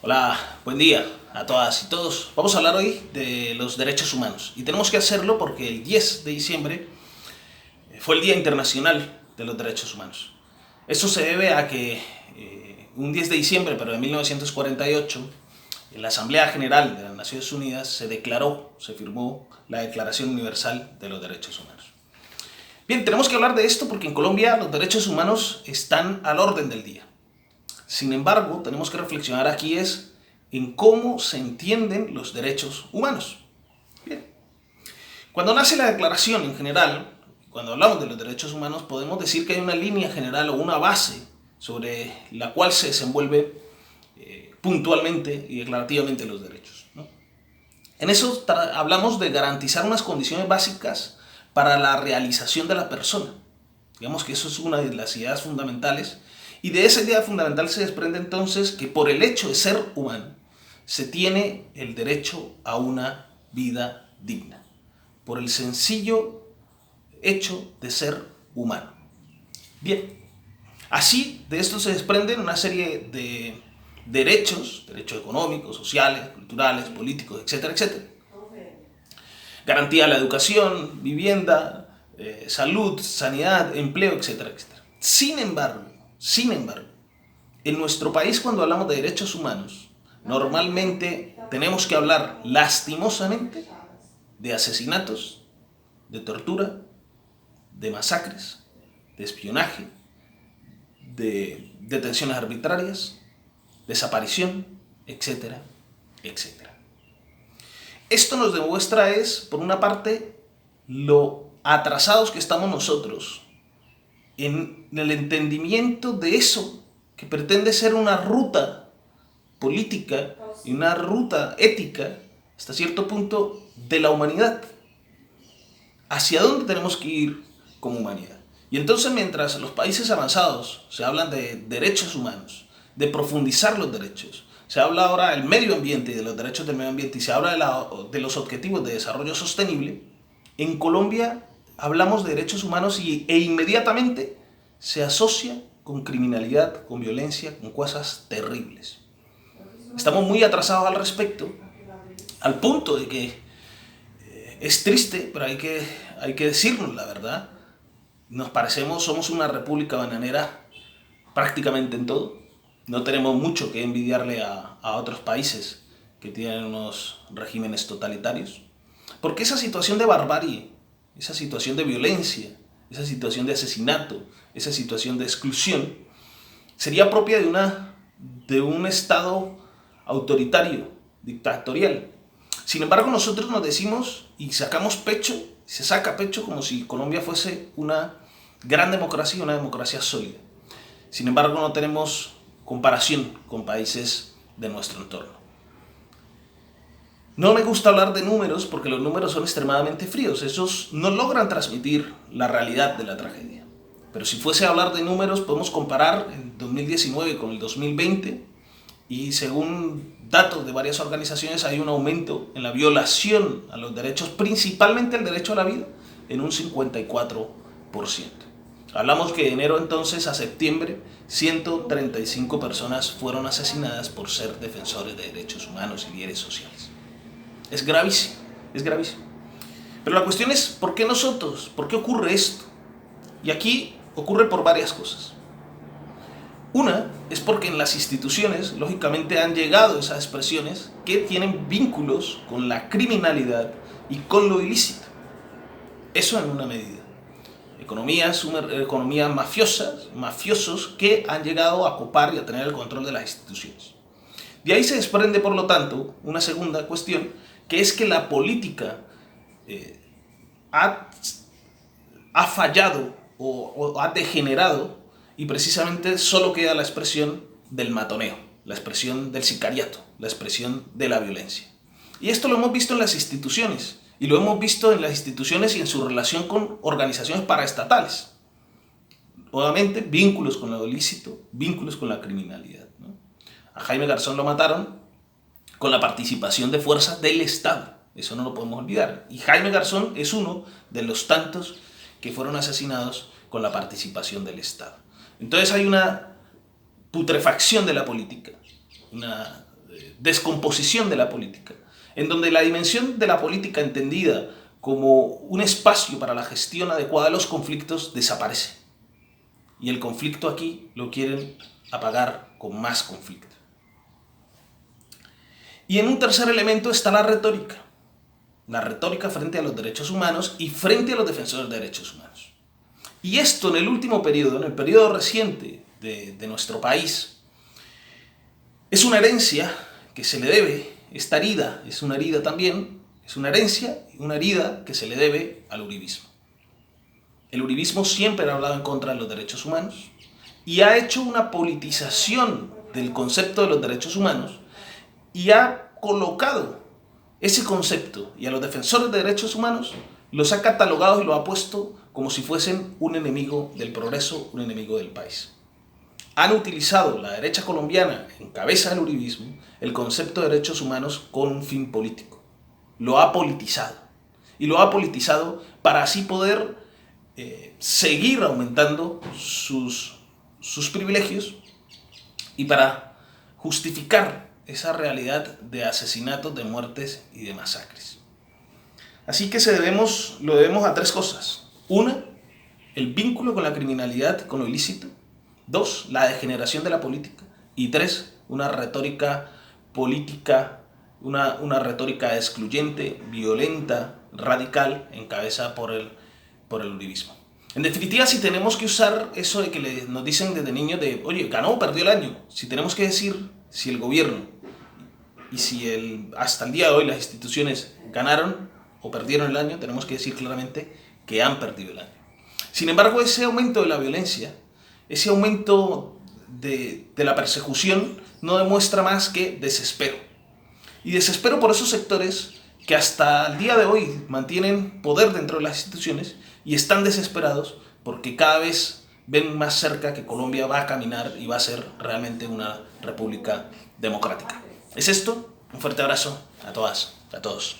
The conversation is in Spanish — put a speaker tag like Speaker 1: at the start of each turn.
Speaker 1: Hola, buen día a todas y todos. Vamos a hablar hoy de los derechos humanos y tenemos que hacerlo porque el 10 de diciembre fue el Día Internacional de los Derechos Humanos. Eso se debe a que un 10 de diciembre, pero de 1948, en la Asamblea General de las Naciones Unidas se firmó la Declaración Universal de los Derechos Humanos. Bien, tenemos que hablar de esto porque en Colombia los derechos humanos están al orden del día. Sin embargo, tenemos que reflexionar aquí en cómo se entienden los derechos humanos. Bien. Cuando nace la declaración en general, cuando hablamos de los derechos humanos, podemos decir que hay una línea general o una base sobre la cual se desenvuelve puntualmente y declarativamente los derechos, ¿no? En eso hablamos de garantizar unas condiciones básicas para la realización de la persona. Digamos que eso es una de las ideas fundamentales. Y de esa idea fundamental se desprende entonces que por el hecho de ser humano, se tiene el derecho a una vida digna. Por el sencillo hecho de ser humano. Bien, así de esto se desprenden una serie de derechos económicos, sociales, culturales, políticos, etcétera, etcétera. Garantía a la educación, vivienda, salud, sanidad, empleo, etcétera, etcétera. Sin embargo, en nuestro país cuando hablamos de derechos humanos, normalmente tenemos que hablar lastimosamente de asesinatos, de tortura, de masacres, de espionaje, de detenciones arbitrarias, desaparición, etcétera, etcétera. Esto nos demuestra por una parte, lo atrasados que estamos nosotros en el entendimiento de eso que pretende ser una ruta política y una ruta ética, hasta cierto punto, de la humanidad. ¿Hacia dónde tenemos que ir como humanidad? Y entonces, mientras los países avanzados se hablan de derechos humanos, de profundizar los derechos, se habla ahora del medio ambiente y de los derechos del medio ambiente y se habla de los objetivos de desarrollo sostenible, en Colombia hablamos de derechos humanos e inmediatamente se asocia con criminalidad, con violencia, con cosas terribles. Estamos muy atrasados al respecto, al punto de que es triste, pero hay que decirnos la verdad. Somos una república bananera prácticamente en todo. No tenemos mucho que envidiarle a otros países que tienen unos regímenes totalitarios. Porque esa situación de barbarie, esa situación de violencia, esa situación de asesinato, esa situación de exclusión, sería propia de un Estado autoritario, dictatorial. Sin embargo, nosotros nos decimos y sacamos pecho, se saca pecho como si Colombia fuese una gran democracia y una democracia sólida. Sin embargo, no tenemos comparación con países de nuestro entorno. No me gusta hablar de números porque los números son extremadamente fríos. Esos no logran transmitir la realidad de la tragedia. Pero si fuese a hablar de números, podemos comparar el 2019 con el 2020 y según datos de varias organizaciones hay un aumento en la violación a los derechos, principalmente el derecho a la vida, en un 54%. Hablamos que de enero entonces a septiembre 135 personas fueron asesinadas por ser defensores de derechos humanos y líderes sociales. Es gravísimo, es gravísimo. Pero la cuestión es, ¿por qué nosotros? ¿Por qué ocurre esto? Y aquí ocurre por varias cosas. Una es porque en las instituciones, lógicamente, han llegado esas expresiones que tienen vínculos con la criminalidad y con lo ilícito. Eso en una medida. Economías mafiosas, mafiosos que han llegado a copar y a tener el control de las instituciones. De ahí se desprende, por lo tanto, una segunda cuestión, que es que la política ha fallado o ha degenerado y precisamente solo queda la expresión del matoneo, la expresión del sicariato, la expresión de la violencia. Y esto lo hemos visto en las instituciones, y lo hemos visto en las instituciones y en su relación con organizaciones paraestatales. Nuevamente, vínculos con lo ilícito, vínculos con la criminalidad, ¿no? A Jaime Garzón lo mataron con la participación de fuerzas del Estado, eso no lo podemos olvidar. Y Jaime Garzón es uno de los tantos que fueron asesinados con la participación del Estado. Entonces hay una putrefacción de la política, una descomposición de la política, en donde la dimensión de la política entendida como un espacio para la gestión adecuada de los conflictos desaparece. Y el conflicto aquí lo quieren apagar con más conflicto. Y en un tercer elemento está la retórica. La retórica frente a los derechos humanos y frente a los defensores de derechos humanos. Y esto en el último periodo, en el periodo reciente de nuestro país, es una herencia que se le debe, esta herida es una herida también, es una herencia, una herida que se le debe al uribismo. El uribismo siempre ha hablado en contra de los derechos humanos y ha hecho una politización del concepto de los derechos humanos y ha colocado ese concepto y a los defensores de derechos humanos los ha catalogado y los ha puesto como si fuesen un enemigo del progreso, un enemigo del país. Han utilizado la derecha colombiana, en cabeza del uribismo, el concepto de derechos humanos con un fin político. Lo ha politizado. Y lo ha politizado para así poder seguir aumentando sus privilegios y para justificar esa realidad de asesinatos, de muertes y de masacres. Así que lo debemos a tres cosas. Una, el vínculo con la criminalidad, con lo ilícito. Dos, la degeneración de la política. Y tres, una retórica política, una retórica excluyente, violenta, radical, encabezada por el uribismo. En definitiva, si tenemos que usar eso de que nos dicen desde niños de, oye, ganó o perdió el año, si tenemos que decir si el gobierno y si hasta el día de hoy las instituciones ganaron o perdieron el año, tenemos que decir claramente que han perdido el año. Sin embargo, ese aumento de la violencia, ese aumento de la persecución no demuestra más que desespero. Y desespero por esos sectores que hasta el día de hoy mantienen poder dentro de las instituciones y están desesperados porque cada vez ven más cerca que Colombia va a caminar y va a ser realmente una república democrática. ¿Es esto? Un fuerte abrazo a todas, a todos.